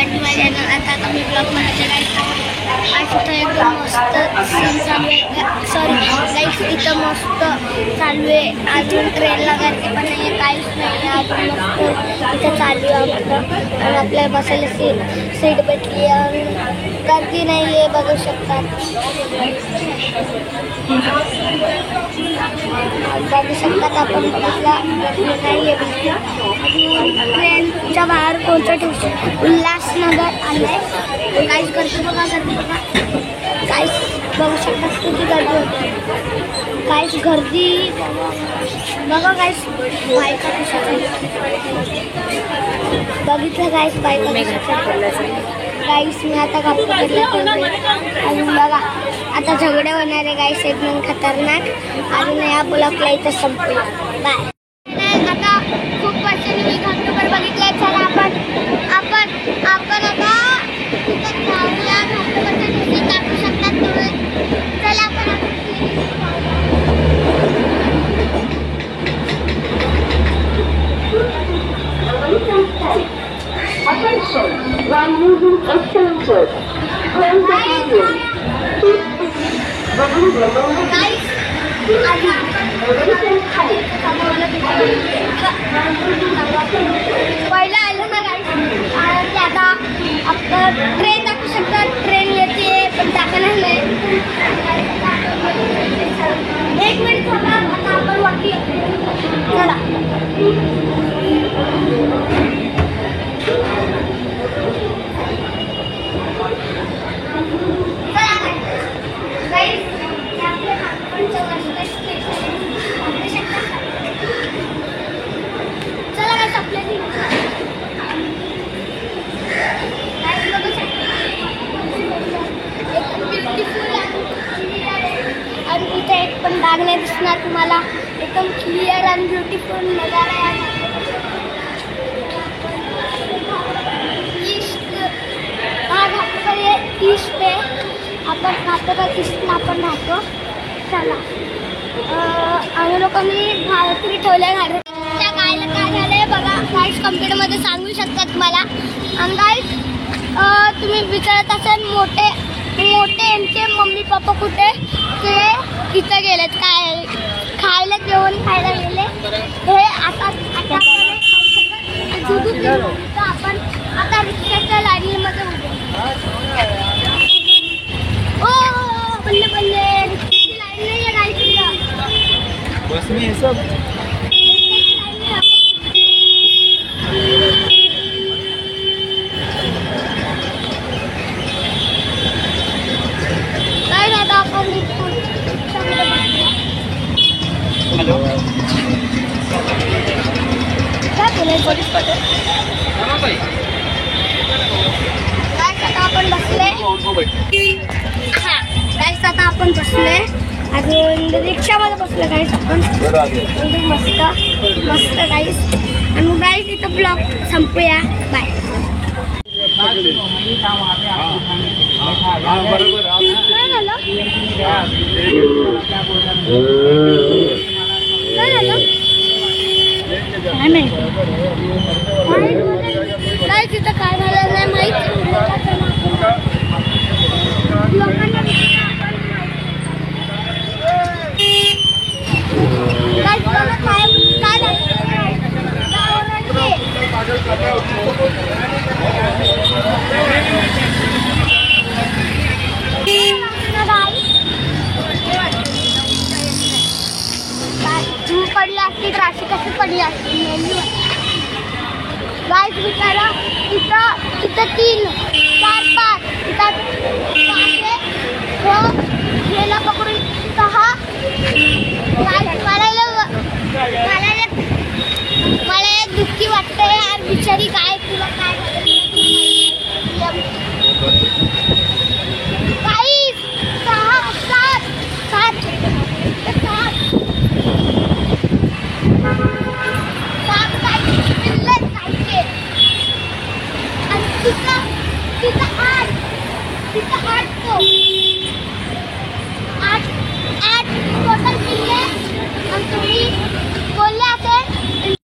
Back to my channel. आता मी blog बनवते गाईस. आज इथं एकदम मस्त सीन चालू आहे. सॉरी गाईस, इथं मस्त चालू आहे. अजून ट्रेनला गर्दी पण नाही आहे, काहीच नाही आहे. अजून मस्त इथं चालू आहे आमचं. आणि आपल्याला बसायला सीट भेटली आणि गर्दी नाही आहे, बघू शकतात. बघू शकतात आपण बघितला नाही आहे. अजून ट्रेनच्या बाहेर कोणतं ठेवू उल्हासनगर आलंय. काहीच गर्दी बघा, गर्दी बघा. काहीच बघू शकतात किती गर्दी होते. काहीच गर्दी बघा. काहीच बायका कशा बघितलं. काहीच बायका काहीच मी आता कापू अजून बघा. आता झगडे होणार आहे गाईस एकदम खतरनाक. अजून या ब्लॉगला इथं संपलं. बाय. आता खूप वर्षांनी मी घाटकोपर बघितलंय. चला आपण आता तिथं जाऊया. घाटकोपरच्या दिवशी टाकू शकतात तुम्ही. चला Attention, while using extensors, close the window. पहिला आलं ना गाईस. आता आपण ट्रेन दाखवू शकतात. ट्रेन येते पण दाखवणार नाही. एक मिनिट थांबा. आता आपण वाटली चला. आणि इथे एक पण डाग नाही दिसणार तुम्हाला. एकदम क्लिअर आणि ब्युटिफुल नजारा आहे. ईस्ट आहे. आपण घाटकोपर ईस्टला आपण राहतो. चला आम्ही लोकांनी भारतीय ठेवल्या त्या गायला काय झालंय बघा. गाईस कम्प्युटरमध्ये सांगू शकतात मला. आणि गाईस तुम्ही विचारत असाल मोठे यांचे मम्मी पप्पा कुठे. ते इथं गेलेत. काय खायला जेवण खायला गेले. हे आता आपण आता रिक्षाच्या लाईनीमध्ये उभे. ओ बल्ले बल्ले रिक्षाची लाईन नाही आहे गाईस. बस में सब आपण बसले. गाईस आता आपण बसले. अजून रिक्षामध्ये बसलो गाईस आपण. मस्त गाईस. आणि गाईस इथं ब्लॉग संपूया. बाय. काय झालं काय तिथं काय झालं नाही माहित. लोकांना पडली असती राशी कशी पडली असती. गाईस विचारा. इथं 3 4 5 इथं 5 गेला पकडून 6. मला एक दुःखी वाटते यार. बिचारी गाय तुला काय गाईस 6 7 7 तिथं 8 तो